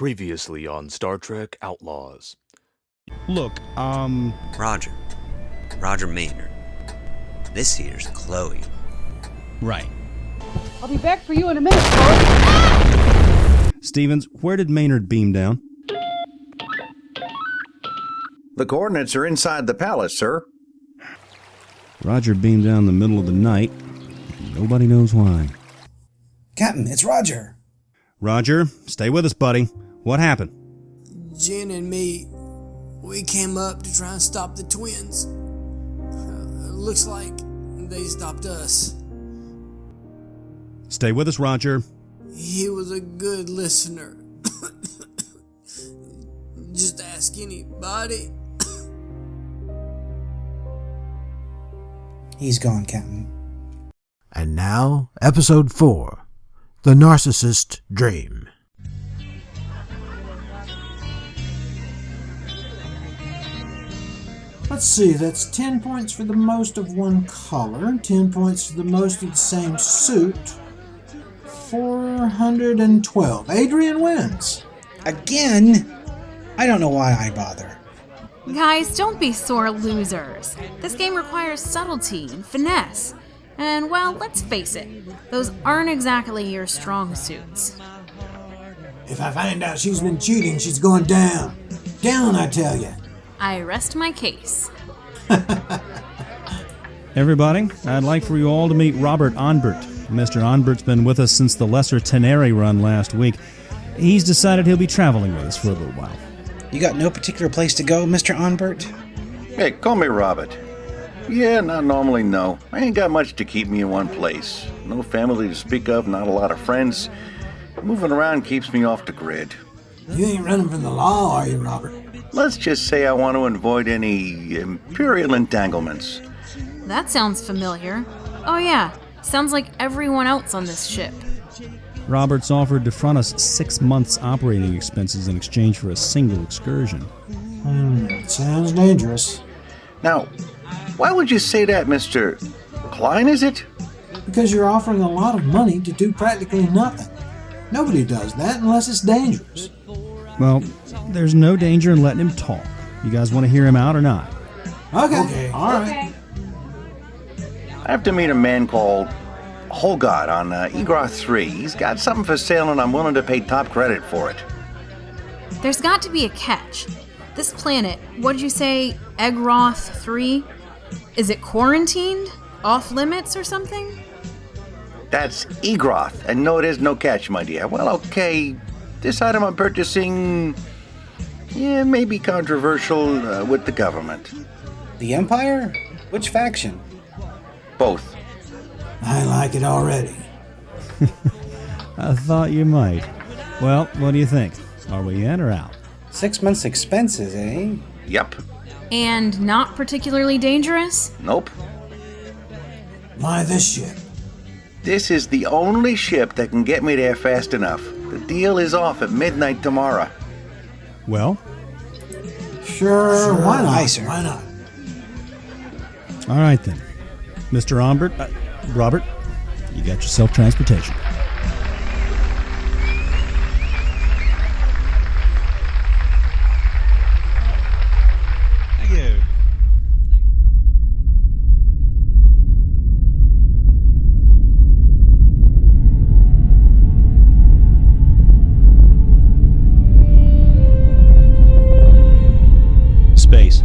Previously on Star Trek Outlaws. Look, Roger Maynard. This here's Chloe. Right. I'll be back for you in a minute, Chloe. Stevens, where did Maynard beam down? The coordinates are inside the palace, sir. Roger beamed down in the middle of the night. Nobody knows why. Captain, it's Roger. Roger, stay with us, buddy. What happened? Jen and me, we came up to try and stop the twins. Looks like they stopped us. Stay with us, Roger. He was a good listener. Just ask anybody. He's gone, Captain. And now, Episode 4, The Narcissist Dream. Let's see, that's 10 points for the most of one color, 10 points for the most of the same suit, 412. Adrian wins. Again? I don't know why I bother. Guys, don't be sore losers. This game requires subtlety and finesse. And, well, let's face it, those aren't exactly your strong suits. If I find out she's been cheating, she's going down. Down, I tell you. I rest my case. Everybody, I'd like for you all to meet Robert Onbert. Mr. Onbert's been with us since the Lesser Tenere run last week. He's decided he'll be traveling with us for a little while. You got no particular place to go, Mr. Onbert? Hey, call me Robert. Yeah, not normally, no. I ain't got much to keep me in one place. No family to speak of, not a lot of friends. Moving around keeps me off the grid. You ain't running from the law, are you, Robert? Let's just say I want to avoid any imperial entanglements. That sounds familiar. Oh yeah, sounds like everyone else on this ship. Robert's offered to front us 6 months' operating expenses in exchange for a single excursion. Sounds dangerous. Now, why would you say that, Mr. Klein, is it? Because you're offering a lot of money to do practically nothing. Nobody does that unless it's dangerous. Well, there's no danger in letting him talk. You guys want to hear him out or not? Okay. All right. I have to meet a man called Holgard on Egroth 3. He's got something for sale and I'm willing to pay top credit for it. There's got to be a catch. This planet, what'd you say, Egroth 3? Is it quarantined? Off limits or something? That's Egroth, and no, it is no catch, my dear. Well, okay, this item I'm purchasing, may be controversial with the government. The Empire? Which faction? Both. I like it already. I thought you might. Well, what do you think? Are we in or out? 6 months' expenses, eh? Yep. And not particularly dangerous? Nope. Why this ship? This is the only ship that can get me there fast enough. The deal is off at midnight tomorrow. Well? Sure, why not? Aye, sir. Why not? All right, then. Mr. Ombert, Robert, you got yourself transportation. Thank you. Space.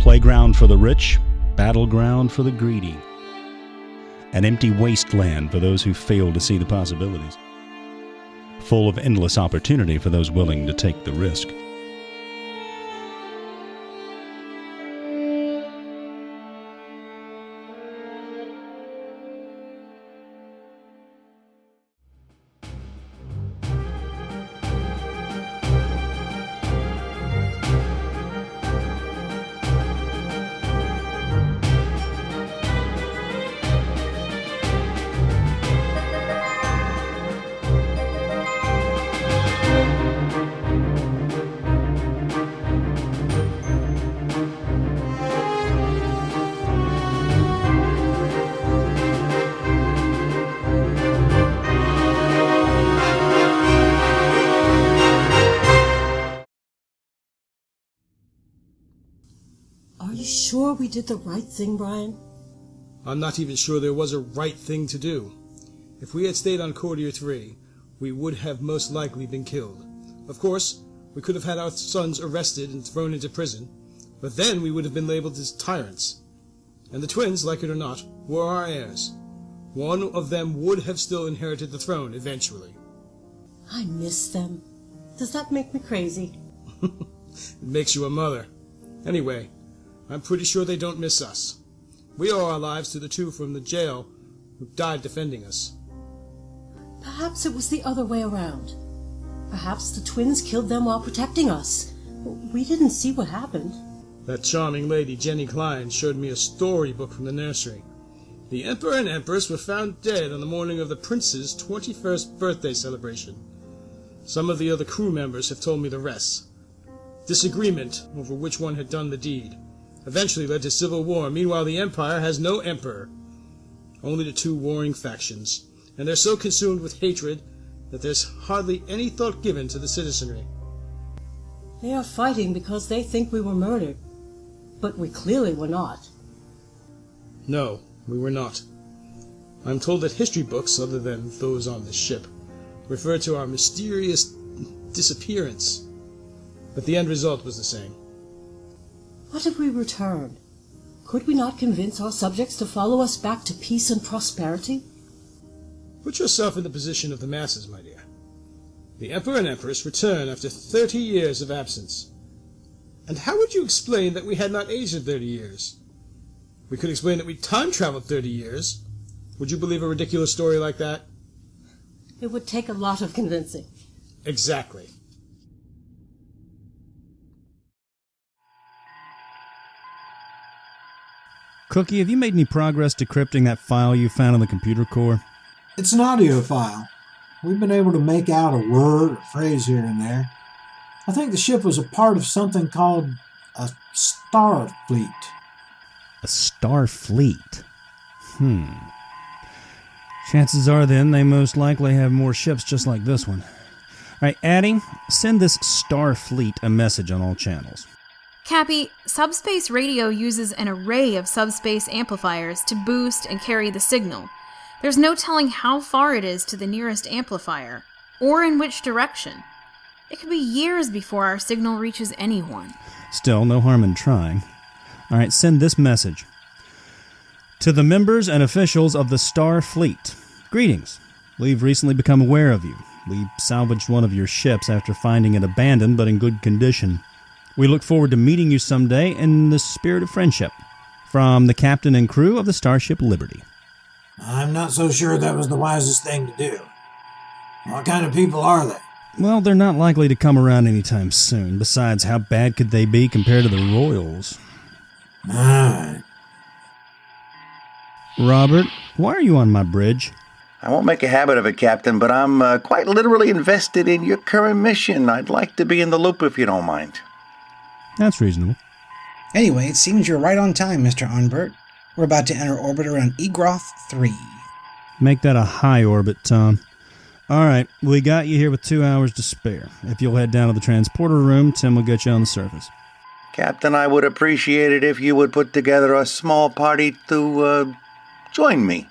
Playground for the rich, battleground for the greedy. An empty wasteland for those who fail to see the possibilities. Full of endless opportunity for those willing to take the risk. you sure we did the right thing, Brian? I'm not even sure there was a right thing to do. If we had stayed on Courtier 3, we would have most likely been killed. Of course, we could have had our sons arrested and thrown into prison, but then we would have been labeled as tyrants. And the twins, like it or not, were our heirs. One of them would have still inherited the throne eventually. I miss them. Does that make me crazy? It makes you a mother. Anyway, I'm pretty sure they don't miss us. We owe our lives to the two from the jail who died defending us. Perhaps it was the other way around. Perhaps the twins killed them while protecting us. We didn't see what happened. That charming lady, Jenny Klein, showed me a storybook from the nursery. The Emperor and Empress were found dead on the morning of the prince's 21st birthday celebration. Some of the other crew members have told me the rest. Disagreement over which one had done the deed eventually led to civil war. Meanwhile, the Empire has no emperor, only the two warring factions, and they're so consumed with hatred that there's hardly any thought given to the citizenry. They are fighting because they think we were murdered, but we clearly were not. No, we were not. I'm told that history books, other than those on the ship, refer to our mysterious disappearance, but the end result was the same. What if we returned? Could we not convince our subjects to follow us back to peace and prosperity? Put yourself in the position of the masses, my dear. The Emperor and Empress return after 30 years of absence. And how would you explain that we had not aged in 30 years? We could explain that we time-traveled 30 years. Would you believe a ridiculous story like that? It would take a lot of convincing. Exactly. Cookie, have you made any progress decrypting that file you found in the computer core? It's an audio file. We've been able to make out a word or phrase here and there. I think the ship was a part of something called a star fleet. A star fleet? Chances are then they most likely have more ships just like this one. Alright, Addie, send this star fleet a message on all channels. Cappy, subspace radio uses an array of subspace amplifiers to boost and carry the signal. There's no telling how far it is to the nearest amplifier, or in which direction. It could be years before our signal reaches anyone. Still, no harm in trying. Alright, send this message. To the members and officials of the Star Fleet, greetings. We've recently become aware of you. We salvaged one of your ships after finding it abandoned but in good condition. We look forward to meeting you someday in the spirit of friendship. From the captain and crew of the Starship Liberty. I'm not so sure that was the wisest thing to do. What kind of people are they? Well, they're not likely to come around anytime soon. Besides, how bad could they be compared to the Royals? Alright. Robert, why are you on my bridge? I won't make a habit of it, Captain, but I'm quite literally invested in your current mission. I'd like to be in the loop if you don't mind. That's reasonable. Anyway, it seems you're right on time, Mr. Onbert. We're about to enter orbit around Egroth 3. Make that a high orbit, Tom. Alright, we got you here with 2 hours to spare. If you'll head down to the transporter room, Tim will get you on the surface. Captain, I would appreciate it if you would put together a small party to, join me.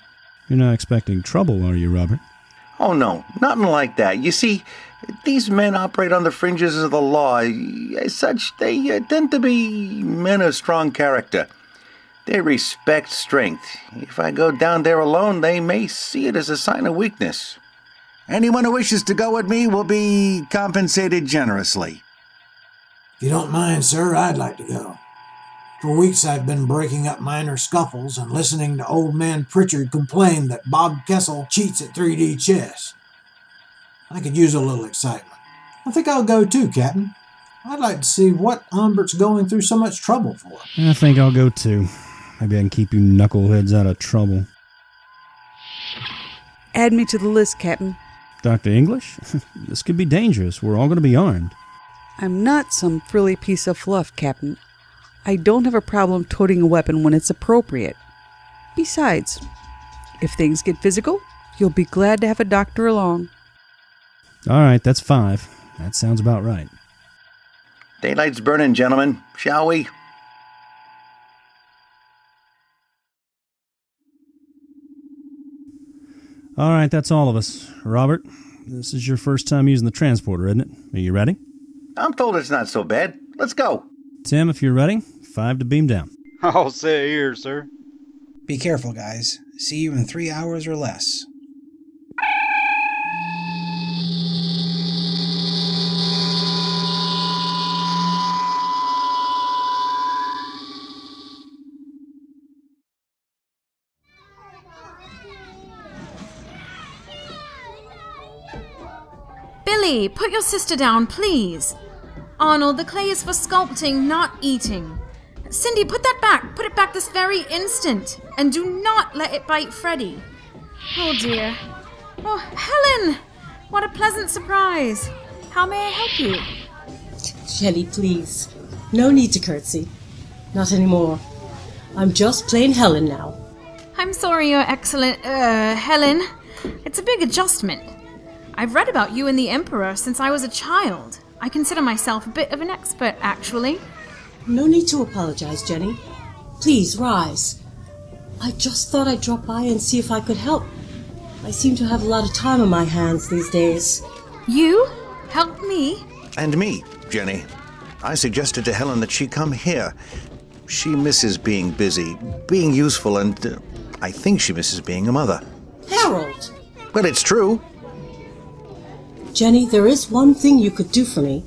You're not expecting trouble, are you, Robert? Oh, no, nothing like that. You see, these men operate on the fringes of the law. As such, they tend to be men of strong character. They respect strength. If I go down there alone, they may see it as a sign of weakness. Anyone who wishes to go with me will be compensated generously. If you don't mind, sir, I'd like to go. For weeks I've been breaking up minor scuffles and listening to old man Pritchard complain that Bob Kessel cheats at 3D chess. I could use a little excitement. I think I'll go too, Captain. I'd like to see what Umbert's going through so much trouble for. I think I'll go too. Maybe I can keep you knuckleheads out of trouble. Add me to the list, Captain. Dr. English? This could be dangerous. We're all going to be armed. I'm not some frilly piece of fluff, Captain. I don't have a problem toting a weapon when it's appropriate. Besides, if things get physical, you'll be glad to have a doctor along. All right, that's 5. That sounds about right. Daylight's burning, gentlemen. Shall we? All right, that's all of us. Robert, this is your first time using the transporter, isn't it? Are you ready? I'm told it's not so bad. Let's go. Tim, if you're ready, 5 to beam down. I'll say here, sir. Be careful, guys. See you in 3 hours or less. Billy, put your sister down, please. Arnold, the clay is for sculpting, not eating. Cindy, put that back. Put it back this very instant. And do not let it bite Freddy. Oh, dear. Oh, Helen! What a pleasant surprise. How may I help you? Shelley, please. No need to curtsy. Not anymore. I'm just plain Helen now. I'm sorry, Your Excellent, Helen. It's a big adjustment. I've read about you and the Emperor since I was a child. I consider myself a bit of an expert, actually. No need to apologize, Jenny. Please, rise. I just thought I'd drop by and see if I could help. I seem to have a lot of time on my hands these days. You? Help me? And me, Jenny. I suggested to Helen that she come here. She misses being busy, being useful, and I think she misses being a mother. Harold! Well, it's true. Jenny, there is one thing you could do for me.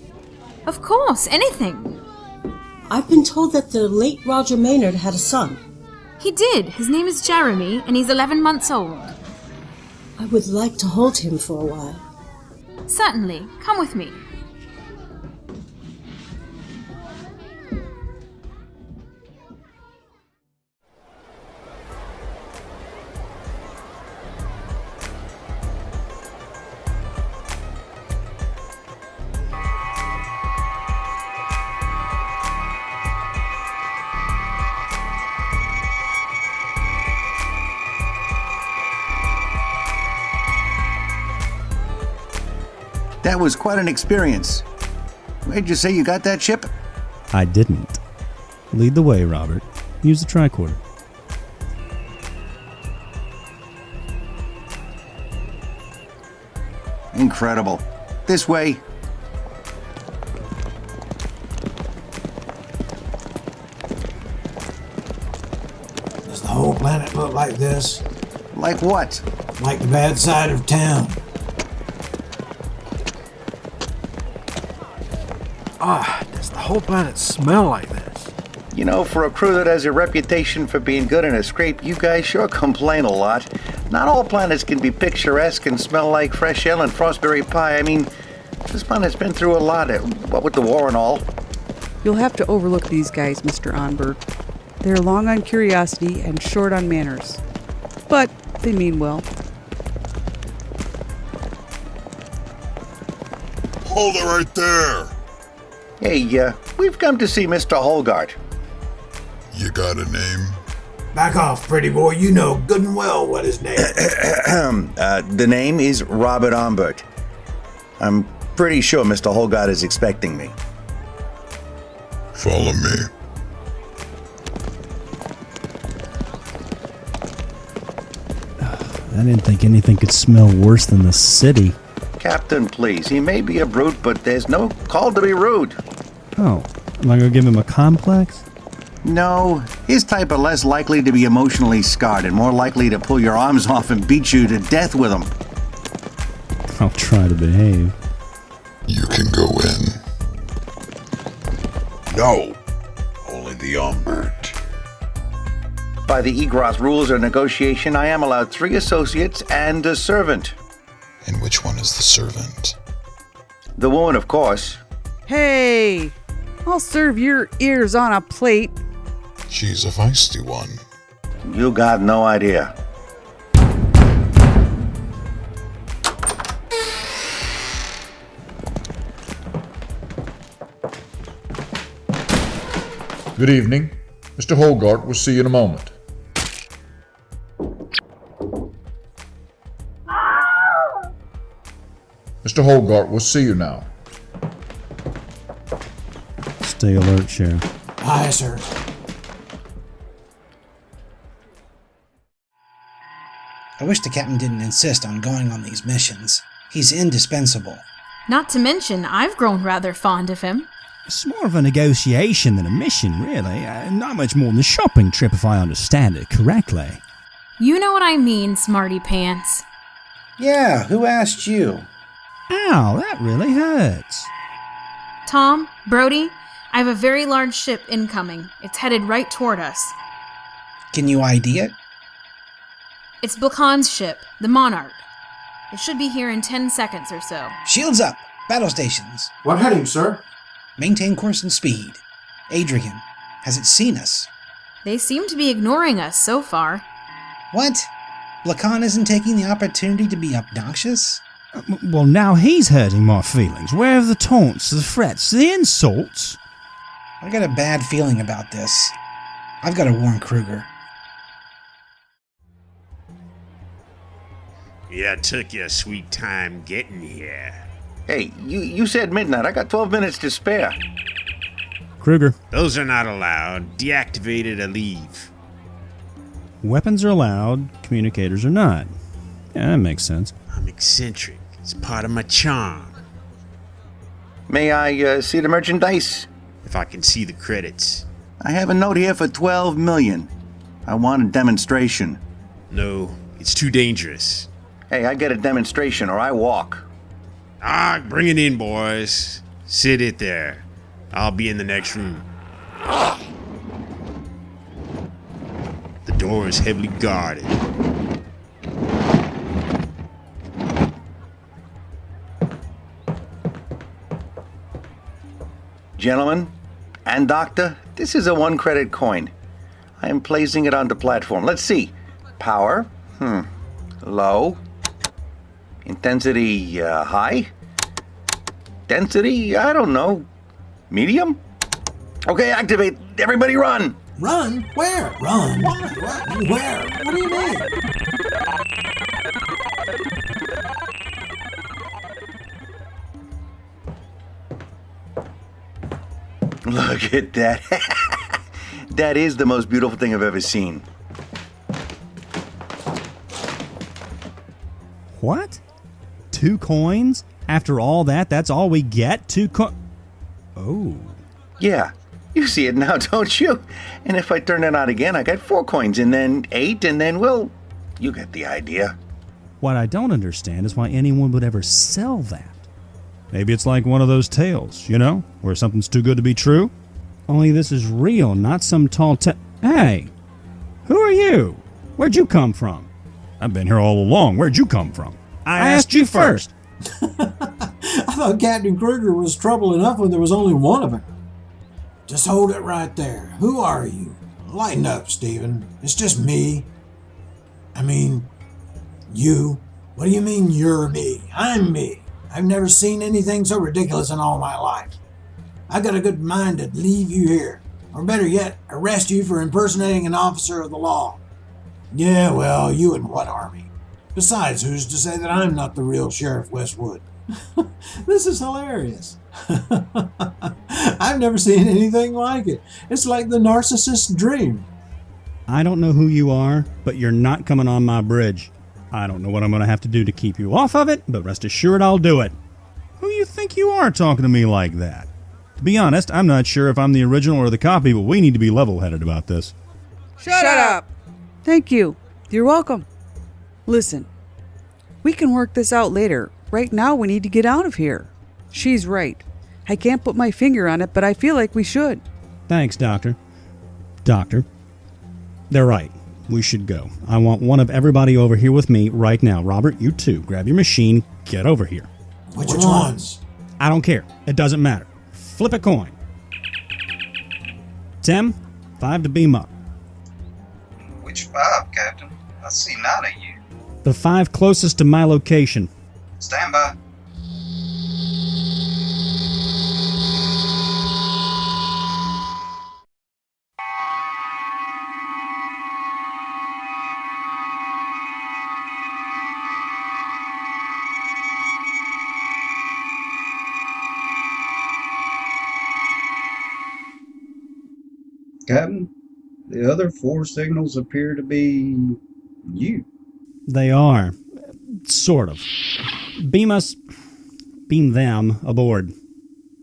Of course, anything. I've been told that the late Roger Maynard had a son. He did. His name is Jeremy, and he's 11 months old. I would like to hold him for a while. Certainly. Come with me. That was quite an experience. Where'd you say you got that ship? I didn't. Lead the way, Robert. Use the tricorder. Incredible. This way. Does the whole planet look like this? Like what? Like the bad side of town. Does the whole planet smell like this? You know, for a crew that has a reputation for being good in a scrape, you guys sure complain a lot. Not all planets can be picturesque and smell like fresh ale and frostberry pie. I mean, this planet's been through a lot, what with the war and all. You'll have to overlook these guys, Mr. Onberg. They're long on curiosity and short on manners. But they mean well. Hold it right there! Hey, we've come to see Mr. Holgart. You got a name? Back off, pretty boy. You know good and well what his name is. The name is Robert Ombert. I'm pretty sure Mr. Holgart is expecting me. Follow me. I didn't think anything could smell worse than the city. Captain, please. He may be a brute, but there's no call to be rude. Oh, am I going to give him a complex? No, his type are less likely to be emotionally scarred and more likely to pull your arms off and beat you to death with them. I'll try to behave. You can go in. No, only the Ombert. By the Egroth rules of negotiation, I am allowed 3 associates and a servant. And which one is the servant? The woman, of course. Hey! I'll serve your ears on a plate. She's a feisty one. You got no idea. Good evening. Mr. Holgart will see you in a moment. Mr. Holgart will see you now. Stay alert, Sheriff. Aye, sir. I wish the captain didn't insist on going on these missions. He's indispensable. Not to mention, I've grown rather fond of him. It's more of a negotiation than a mission, really. Not much more than a shopping trip, if I understand it correctly. You know what I mean, smarty pants. Yeah, who asked you? Ow, that really hurts. Tom, Brody, I have a very large ship incoming. It's headed right toward us. Can you ID it? It's Blakan's ship, the Monarch. It should be here in 10 seconds or so. Shields up! Battle stations. What heading, sir? Maintain course and speed. Adrian, has it seen us? They seem to be ignoring us so far. What? Blakan isn't taking the opportunity to be obnoxious? Well, now he's hurting my feelings. Where are the taunts, the threats, the insults? I got a bad feeling about this. I've got to warn Kruger. Yeah, took you a sweet time getting here. Hey, you said midnight. I got 12 minutes to spare. Kruger. Those are not allowed. Deactivated a leave. Weapons are allowed, communicators are not. Yeah, that makes sense. I'm eccentric. It's part of my charm. May I see the merchandise? If I can see the credits. I have a note here for 12 million. I want a demonstration. No, it's too dangerous. Hey, I get a demonstration or I walk. Bring it in, boys. Sit it there. I'll be in the next room. The door is heavily guarded. Gentlemen and doctor, this is a 1-credit coin. I am placing it on the platform. Let's see. Power. Low. Intensity, high. Density, I don't know. Medium? Okay, activate. Everybody run. Run? Where? Run? Why? What? Where? What do you mean? Look at that. That is the most beautiful thing I've ever seen. What? 2 coins? After all that, that's all we get? 2 Oh. Yeah, you see it now, don't you? And if I turn it on again, I got 4 coins, and then 8, and then, well, you get the idea. What I don't understand is why anyone would ever sell that. Maybe it's like one of those tales, you know, where something's too good to be true. Only this is real, not some tall Hey, who are you? Where'd you come from? I've been here all along. Where'd you come from? I asked you first. I thought Captain Kruger was trouble enough when there was only one of him. Just hold it right there. Who are you? Lighten up, Stephen. It's just me. I mean, you. What do you mean you're me? I'm me. I've never seen anything so ridiculous in all my life. I got a good mind to leave you here. Or better yet, arrest you for impersonating an officer of the law. Yeah, well, you and what army? Besides, who's to say that I'm not the real Sheriff Westwood? This is hilarious. I've never seen anything like it. It's like the narcissist's dream. I don't know who you are, but you're not coming on my bridge. I don't know what I'm going to have to do to keep you off of it, but rest assured I'll do it. Who you think you are talking to me like that? To be honest, I'm not sure if I'm the original or the copy, but we need to be level-headed about this. Shut up! Thank you. You're welcome. Listen, we can work this out later. Right now, we need to get out of here. She's right. I can't put my finger on it, but I feel like we should. Thanks, Doctor. Doctor, they're right. We should go. I want one of everybody over here with me right now. Robert, you too. Grab your machine. Get over here. Which ones? I don't care. It doesn't matter. Flip a coin. Tim, 5 to beam up. Which 5, Captain? I see 9 of you. The 5 closest to my location. Stand by. Captain, the other 4 signals appear to be you. They are. Sort of. Beam them aboard.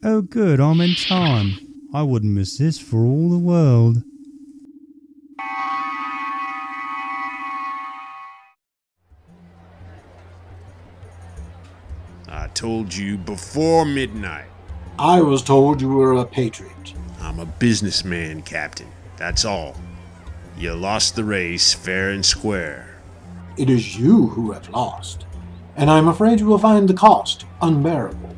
Oh good, I'm in time. I wouldn't miss this for all the world. I told you before midnight. I was told you were a patriot. I'm a businessman, Captain. That's all. You lost the race fair and square. It is you who have lost, and I'm afraid you will find the cost unbearable.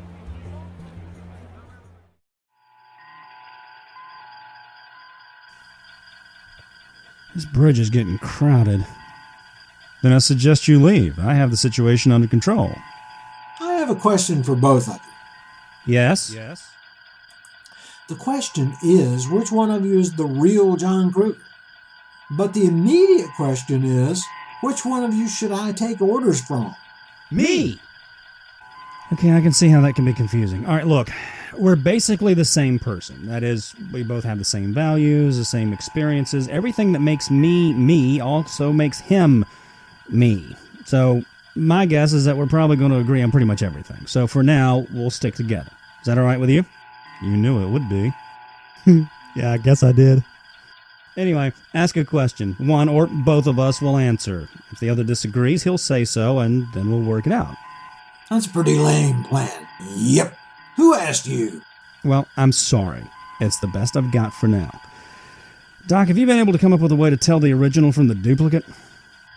This bridge is getting crowded. Then I suggest you leave. I have the situation under control. I have a question for both of you. Yes? The question is, which one of you is the real John Kruger? But the immediate question is, which one of you should I take orders from? Me! Okay, I can see how that can be confusing. All right, look, we're basically the same person. That is, we both have the same values, the same experiences. Everything that makes me, me, also makes him, me. So, my guess is that we're probably going to agree on pretty much everything. So, for now, we'll stick together. Is that all right with you? You knew it would be. Yeah, I guess I did. Anyway, ask a question. One or both of us will answer. If the other disagrees, he'll say so, and then we'll work it out. That's a pretty lame plan. Yep. Who asked you? Well, I'm sorry. It's the best I've got for now. Doc, have you been able to come up with a way to tell the original from the duplicate?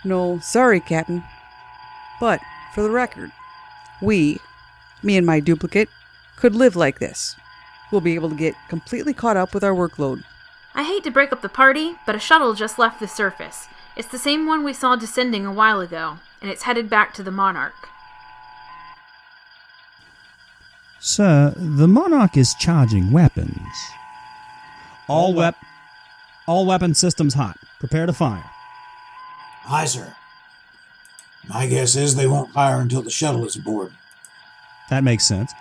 No, sorry, Captain. But, for the record, me and my duplicate, could live like this. We'll be able to get completely caught up with our workload. I hate to break up the party, but a shuttle just left the surface. It's the same one we saw descending a while ago, and it's headed back to the Monarch. Sir, the Monarch is charging weapons. All weapon systems hot. Prepare to fire. Aye, sir. My guess is they won't fire until the shuttle is aboard. That makes sense.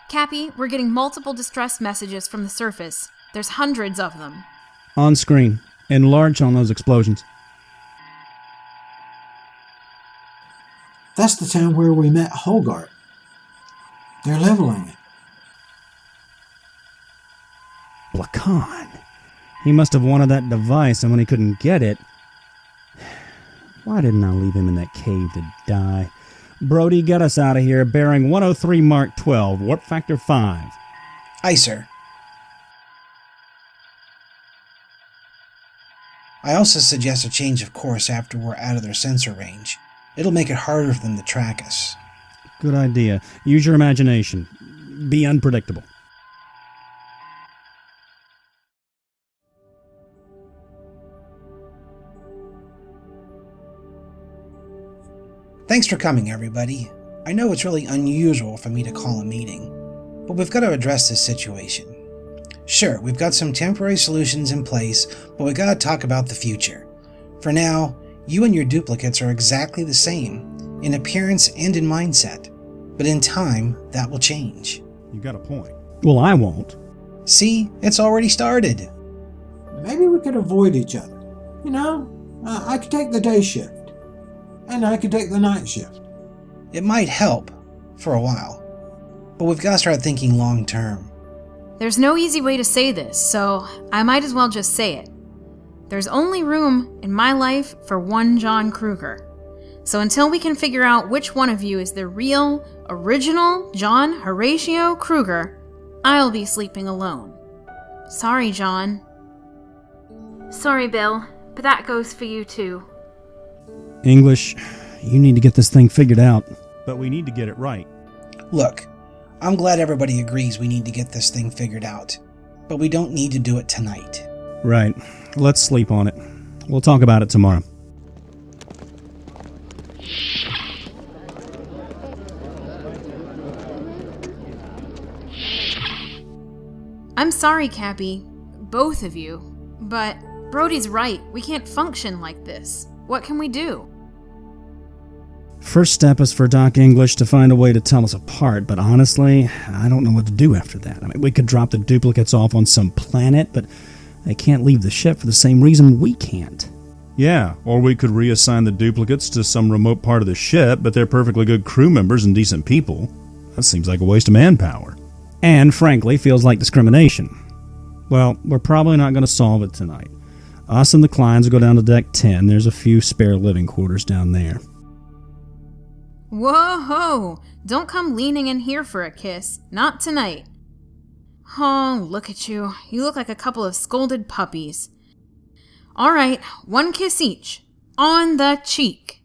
Cappy, we're getting multiple distress messages from the surface. There's hundreds of them. On screen. Enlarge on those explosions. That's the town where we met Holgart. They're leveling it. Blacan. He must have wanted that device, and when he couldn't get it... Why didn't I leave him in that cave to die? Brody, get us out of here, bearing 103 Mark 12, warp factor 5. Aye, sir. I also suggest a change of course after we're out of their sensor range. It'll make it harder for them to track us. Good idea. Use your imagination. Be unpredictable. Thanks for coming, everybody. I know it's really unusual for me to call a meeting, but we've got to address this situation. Sure, we've got some temporary solutions in place, but we've got to talk about the future. For now, you and your duplicates are exactly the same, in appearance and in mindset. But in time, that will change. You got a point. Well, I won't. See, it's already started. Maybe we could avoid each other. You know, I could take the day shift. And I could take the night shift. It might help, for a while. But we've got to start thinking long term. There's no easy way to say this, so I might as well just say it. There's only room in my life for one John Kruger. So until we can figure out which one of you is the real, original John Horatio Kruger, I'll be sleeping alone. Sorry, John. Sorry, Bill, but that goes for you too. English, you need to get this thing figured out. But we need to get it right. Look, I'm glad everybody agrees we need to get this thing figured out. But we don't need to do it tonight. Right. Let's sleep on it. We'll talk about it tomorrow. I'm sorry, Cappy. Both of you. But Brody's right. We can't function like this. What can we do? First step is for Doc English to find a way to tell us apart, but honestly, I don't know what to do after that. I mean, we could drop the duplicates off on some planet, but they can't leave the ship for the same reason we can't. Yeah, or we could reassign the duplicates to some remote part of the ship, but they're perfectly good crew members and decent people. That seems like a waste of manpower. And, frankly, feels like discrimination. Well, we're probably not going to solve it tonight. Us and the Kleins will go down to Deck 10. There's a few spare living quarters down there. Whoa-ho! Don't come leaning in here for a kiss. Not tonight. Oh, look at you. You look like a couple of scolded puppies. All right, 1 kiss each. On the cheek.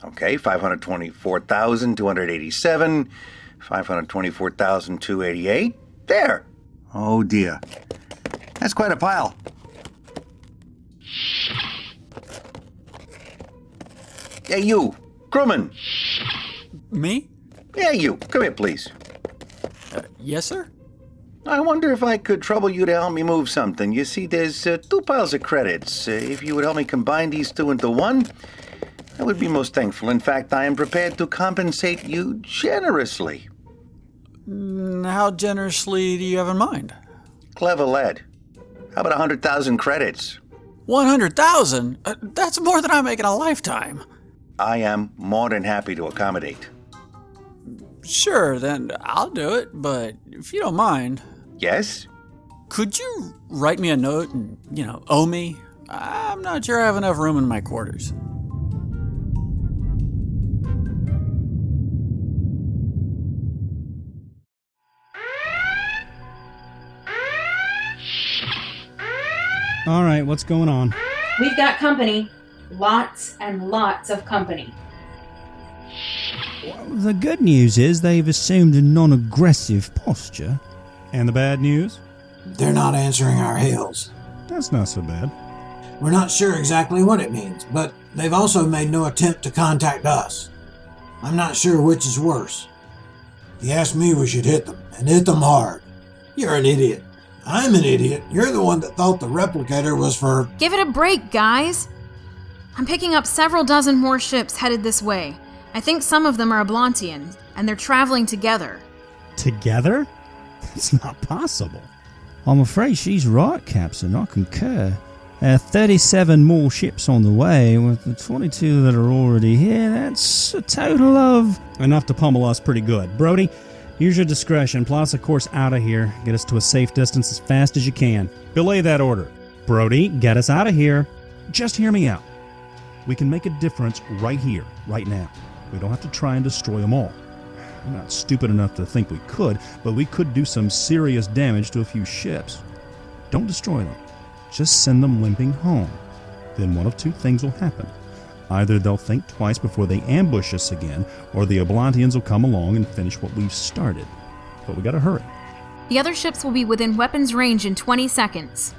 Okay, 524,287, 524,288. There. Oh dear. That's quite a pile. Hey, you, crewman. Me? Yeah, you. Come here, please. Yes, sir? I wonder if I could trouble you to help me move something. You see, there's 2 piles of credits. If you would help me combine these 2 into one, I would be most thankful. In fact, I am prepared to compensate you generously. How generously do you have in mind? Clever lad. How about 100,000 credits? 100,000? That's more than I make in a lifetime. I am more than happy to accommodate. Sure, then I'll do it, but if you don't mind... Yes? Could you write me a note and, owe me? I'm not sure I have enough room in my quarters. All right, what's going on? We've got company. Lots and lots of company. Well, the good news is they've assumed a non-aggressive posture. And the bad news? They're not answering our hails. That's not so bad. We're not sure exactly what it means, but they've also made no attempt to contact us. I'm not sure which is worse. If you ask me, we should hit them, and hit them hard. You're an idiot. I'm an idiot. You're the one that thought the replicator was for... Give it a break, guys! I'm picking up several dozen more ships headed this way. I think some of them are Ablantian, and they're traveling together. Together? That's not possible. I'm afraid she's right, Captain. I concur. There are 37 more ships on the way, with the 22 that are already here. That's a total of... Enough to pummel us pretty good. Brody, use your discretion. Plot us a course out of here. Get us to a safe distance as fast as you can. Belay that order. Brody, get us out of here. Just hear me out. We can make a difference right here, right now. We don't have to try and destroy them all. I'm not stupid enough to think we could, but we could do some serious damage to a few ships. Don't destroy them. Just send them limping home. Then one of 2 things will happen. Either they'll think twice before they ambush us again, or the Ablantians will come along and finish what we've started. But we gotta hurry. The other ships will be within weapons range in 20 seconds.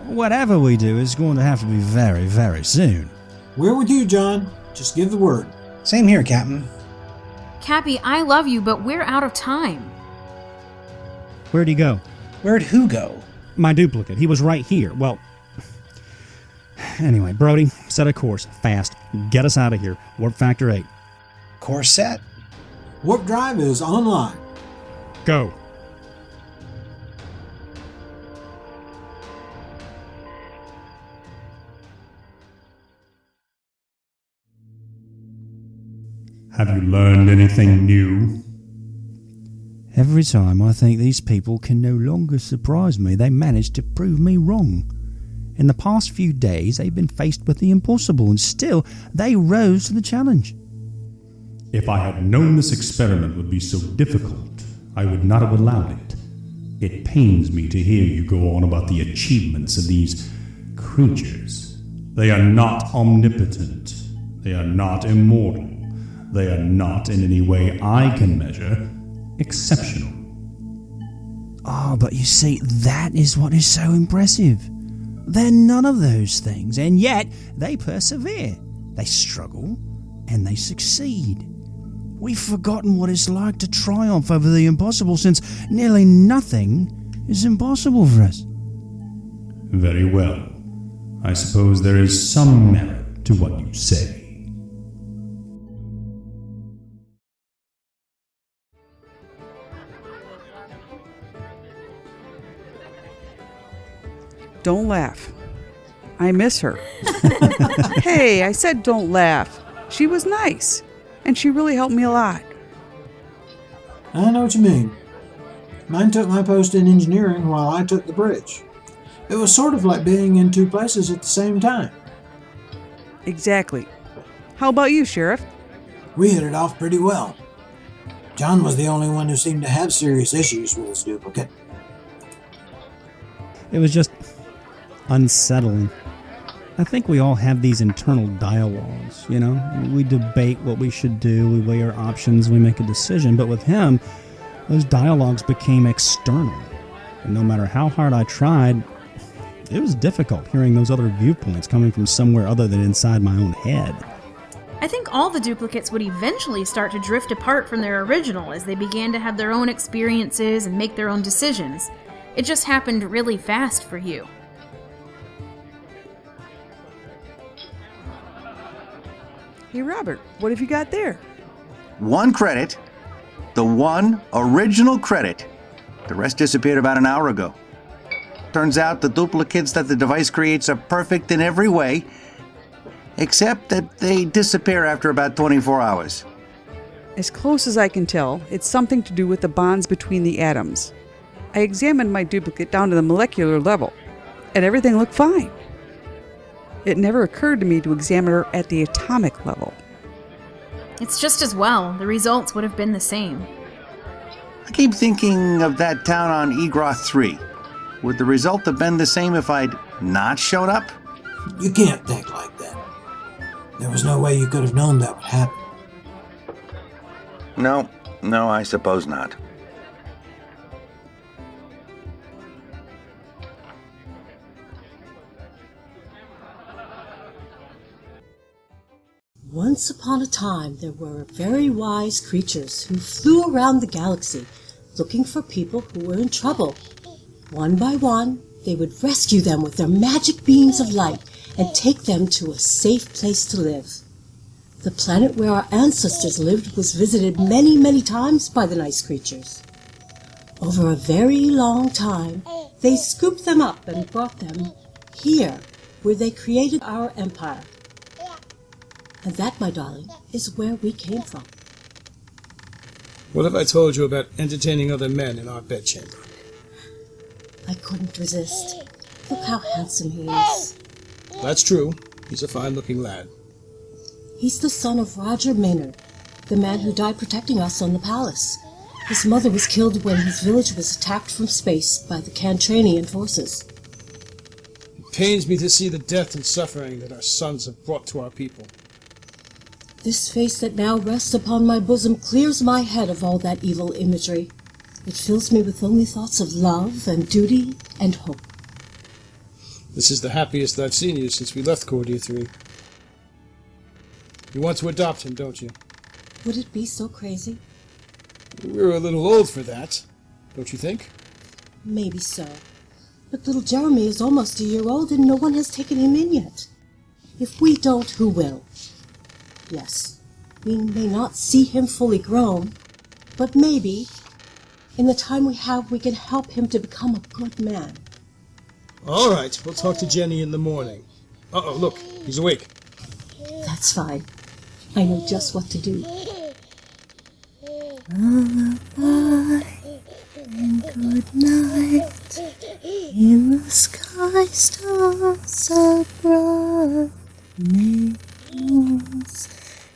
Whatever we do is going to have to be very, very soon. We're with you, John. Just give the word. Same here, Captain. Cappy, I love you, but we're out of time. Where'd he go? Where'd who go? My duplicate. He was right here. Well, anyway, Brody, set a course. Fast. Get us out of here. Warp Factor 8. Course set. Warp drive is online. Go. Have you learned anything new? Every time I think these people can no longer surprise me, they manage to prove me wrong. In the past few days, they've been faced with the impossible, and still, they rose to the challenge. If I had known this experiment would be so difficult, I would not have allowed it. It pains me to hear you go on about the achievements of these creatures. They are not omnipotent. They are not immortal. They are not, in any way I can measure, exceptional. But you see, that is what is so impressive. They're none of those things, and yet they persevere. They struggle, and they succeed. We've forgotten what it's like to triumph over the impossible, since nearly nothing is impossible for us. Very well. I suppose there is some merit to what you say. Don't laugh. I miss her. Hey, I said don't laugh. She was nice, and she really helped me a lot. I know what you mean. Mine took my post in engineering while I took the bridge. It was sort of like being in two places at the same time. Exactly. How about you, Sheriff? We hit it off pretty well. John was the only one who seemed to have serious issues with his duplicate. It was just unsettling. I think we all have these internal dialogues, you know? We debate what we should do, we weigh our options, we make a decision. But with him, those dialogues became external. And no matter how hard I tried, it was difficult hearing those other viewpoints coming from somewhere other than inside my own head. I think all the duplicates would eventually start to drift apart from their original as they began to have their own experiences and make their own decisions. It just happened really fast for you. Hey, Robert, what have you got there? 1 credit. The 1 original credit. The rest disappeared about an hour ago. Turns out the duplicates that the device creates are perfect in every way, except that they disappear after about 24 hours. As close as I can tell, it's something to do with the bonds between the atoms. I examined my duplicate down to the molecular level, and everything looked fine. It never occurred to me to examine her at the atomic level. It's just as well. The results would have been the same. I keep thinking of that town on Egroth 3. Would the result have been the same if I'd not shown up? You can't think like that. There was no way you could have known that would happen. No, I suppose not. Once upon a time, there were very wise creatures who flew around the galaxy looking for people who were in trouble. One by one, they would rescue them with their magic beams of light and take them to a safe place to live. The planet where our ancestors lived was visited many, many times by the nice creatures. Over a very long time, they scooped them up and brought them here, where they created our empire. And that, my darling, is where we came from. What if I told you about entertaining other men in our bedchamber? I couldn't resist. Look how handsome he is. That's true. He's a fine-looking lad. He's the son of Roger Maynard, the man who died protecting us on the palace. His mother was killed when his village was attacked from space by the Cantranian forces. It pains me to see the death and suffering that our sons have brought to our people. This face that now rests upon my bosom clears my head of all that evil imagery. It fills me with only thoughts of love and duty and hope. This is the happiest I've seen you since we left Cordia 3. You want to adopt him, don't you? Would it be so crazy? We're a little old for that, don't you think? Maybe so. But little Jeremy is almost a year old and no one has taken him in yet. If we don't, who will? Yes, we may not see him fully grown, but maybe, in the time we have, we can help him to become a good man. All right, we'll talk to Jenny in the morning. Uh-oh, look, he's awake. That's fine. I know just what to do. Lullaby and good night. In the sky, stars are bright. Moons,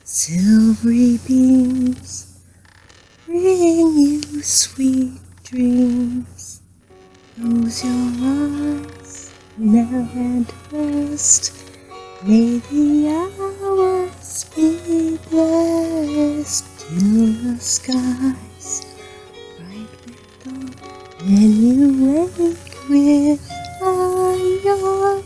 silvery beams, bring you sweet dreams. Close your eyes now and rest. May the hours be blessed till the skies bright with dawn. When you wake with a yawn.